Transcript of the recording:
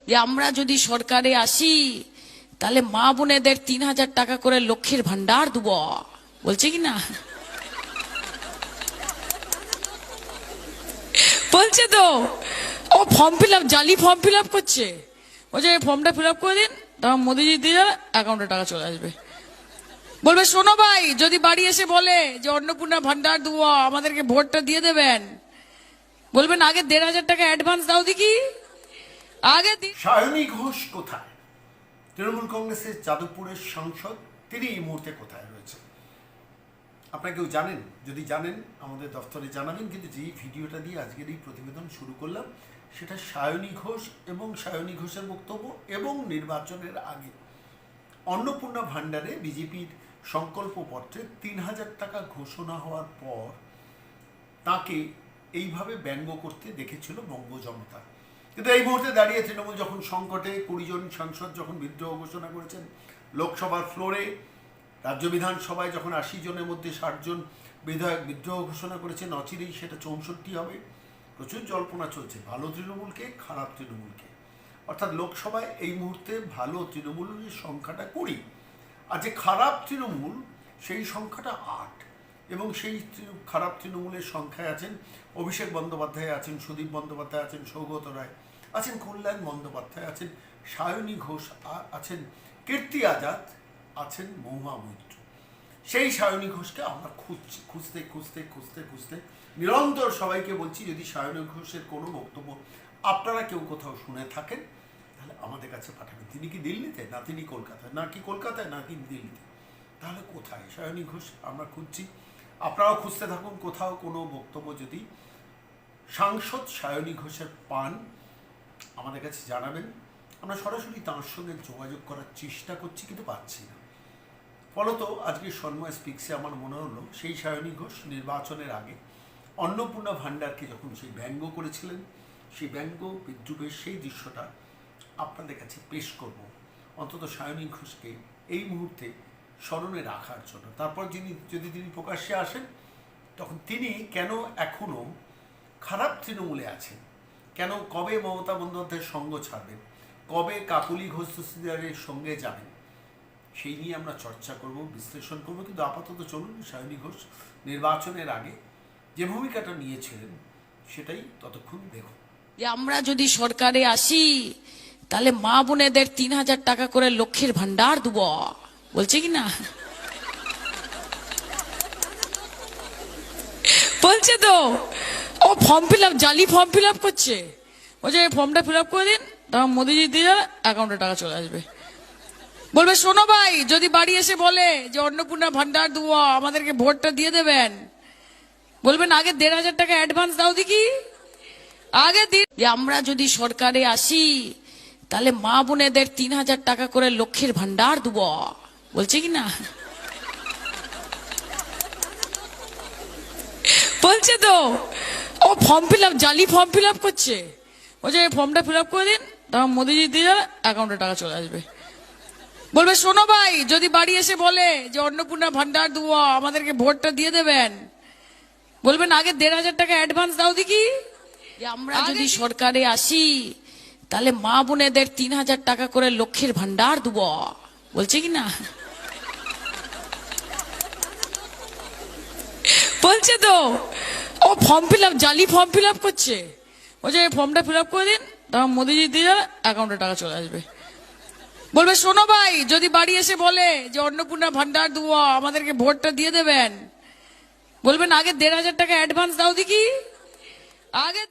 যে আমরা যদি সরকারে আসি তাহলে মা বোনেদের ৩,০০০ টাকা করে লক্ষ্মীর ভান্ডার দেব বলছে কি না? বলছে তো। ও ফর্ম ফিল আপ, জালি ফর্ম ফিল আপ করছে। বলছে ফর্মটা ফিল আপ করে দিন, তখন মোদিজি দিয়ে অ্যাকাউন্টে টাকা চলে আসবে। বলবে শোনো ভাই, যদি বাড়ি এসে বলে যে অন্নপূর্ণা ভান্ডার দেবো, আমাদেরকে ভোটটা দিয়ে দেবেন, বলবেন আগে ১,৫০০ টাকা অ্যাডভান্স দাও দেখি। আগে সায়নী ঘোষ কোথায়? তৃণমূল কংগ্রেসের যাদবপুরের সাংসদ, তিনি এই মুহূর্তে কোথায় রয়েছে? আপনারা কেউ জানেন? যদি জানেন আমাদের দফতরে জানাবেন। কিন্তু যেই ভিডিওটা দিয়ে আজকের এই প্রতিবেদন শুরু করলাম, সেটা সায়নী ঘোষ এবং সায়নী ঘোষের বক্তব্য এবং নির্বাচনের আগে অন্নপূর্ণা ভান্ডারে বিজেপির সংকল্পপত্রে ৩,০০০ টাকা ঘোষণা হওয়ার পর তাকে এইভাবে ব্যঙ্গ করতে দেখেছিল বঙ্গ জনতা। কিন্তু এই মুহূর্তে দাঁড়িয়ে তৃণমূল যখন সংকটে, ২০ জন সাংসদ যখন বিদ্রোহ ঘোষণা করেছেন লোকসভার ফ্লোরে, রাজ্য বিধানসভায় যখন ৮০ জনের মধ্যে ৬০ জন বিধায়ক বিদ্রোহ ঘোষণা করেছেন, অচিরেই সেটা ৬৪ হবে। প্রচুর জল্পনা চলছে ভালো তৃণমূলকে, খারাপ তৃণমূলকে। অর্থাৎ লোকসভায় এই মুহূর্তে ভালো তৃণমূলের সংখ্যাটা ২০, আর যে খারাপ তৃণমূল সেই সংখ্যাটা ৮। এবং সেই খারাপ তৃণমূলের সংখ্যায় আছেন অভিষেক বন্দ্যোপাধ্যায়, আছেন সুদীপ বন্দ্যোপাধ্যায়, আছেন সৌগত রায়, আছেন কল্যাণ বন্দ্যোপাধ্যায়, আছেন সায়নী ঘোষ, আছেন কীর্তি আজাদ, আছেন মহুয়া মৈত্র। সেই সায়নী ঘোষকে আমরা খুঁজতে নিরন্তর সবাইকে বলছি, যদি সায়নী ঘোষের কোনো বক্তব্য আপনারা কেউ কোথাও শুনে থাকেন তাহলে আমাদের কাছে পাঠাবেন। তিনি কি দিল্লিতে, না তিনি কলকাতায়, না কি কলকাতায়, না কি দিল্লিতে, তাহলে কোথায় সায়নী ঘোষ? আমরা খুঁজছি, আপনারাও খুঁজতে থাকুন। কোথাও কোনো বক্তব্য যদি সাংসদ সায়নী ঘোষের পান আমাদের কাছে জানাবেন। আমরা সরাসরি তাঁর সঙ্গে যোগাযোগ করার চেষ্টা করছি, কিন্তু পাচ্ছি না। ফলত আজকে সন্ময় স্পিক্সে আমার মনে হলো সেই সায়নী ঘোষ নির্বাচনের আগে অন্নপূর্ণা ভান্ডারকে যখন সেই ব্যঙ্গ করেছিলেন, সেই ব্যঙ্গ বিদ্রুপের সেই দৃশ্যটা আপনাদের কাছে পেশ করব, অন্তত সায়নী ঘোষকে এই মুহূর্তে স্মরণে রাখার জন্য। তারপর যদি তিনি প্রকাশ্যে আসেন, তখন তিনি কেন এখনও খারাপ তৃণমূলে আছেন, কেন কবে মমতা বন্দ্যোপাধ্যায়ের সঙ্গ ছাড়বেন, কবে কাকলি ঘোষ দস্তিদারের সঙ্গে যাবেন, সেই নিয়ে আমরা চর্চা করব, বিশ্লেষণ করব। কিন্তু আপাতত চলুন সায়নী ঘোষ নির্বাচনের আগে যে ভূমিকাটা নিয়েছিলেন সেটাই ততক্ষণ দেখুন। যে আমরা যদি সরকারে আসি তাহলে মা বোনেদের ৩,০০০ টাকা করে লক্ষ্মীর ভান্ডার দেব বলছে কি না? বলছে তো। ও ফর্ম ফিল আপ, জালি ফর্ম ফিল আপ করছে। বলছে ফর্মটা ফিল আপ করে দিন, তখন মোদিজি দিয়ে অ্যাকাউন্টে টাকা চলে আসবে। বলবে শোনো ভাই, যদি বাড়ি এসে বলে যে অন্নপূর্ণা ভান্ডার দেবো, আমাদেরকে ভোটটা দিয়ে দেবেন, বলবেন আগে ১,৫০০ টাকা অ্যাডভান্স দাও দেখি। আগে যে আমরা যদি সরকারে আসি তাহলে মা বোনেদের ৩,০০০ টাকা করে লক্ষ্মীর ভান্ডার দেব বলছে কি না? বলছে তো। ও ফর্ম ফিল আপ, জালি ফর্ম ফিল আপ করছে। বলছে ফর্মটা ফিল আপ করে দিন, তখন মোদিজি দিয়ে অ্যাকাউন্টে টাকা চলে আসবে। বলবে শোনো ভাই, যদি বাড়ি এসে বলে যে অন্নপূর্ণা ভান্ডার দেবো, আমাদেরকে ভোটটা দিয়ে দেবেন, বলবেন আগে ১,৫০০ টাকা অ্যাডভান্স দাও দেখি। যে আমরা যদি সরকারে আসি তাহলে মা বোনেদের ৩,০০০ টাকা করে লক্ষ্মীর ভান্ডার দেব বলছে কি না? বলছে তো। ও ফর্ম ফিল আপ, জালি ফর্ম ফিল আপ করছে। বলছে ফর্মটা ফিল আপ করে দিন, তখন মোদিজি দিয়ে অ্যাকাউন্টে টাকা চলে আসবে। বলবে শোনো ভাই, যদি বাড়ি এসে বলে যে অন্নপূর্ণা ভান্ডার দেবো, আমাদেরকে ভোটটা দিয়ে দেবেন, বলবেন আগে ১,৫০০ টাকা অ্যাডভান্স দাও দেখি। আগে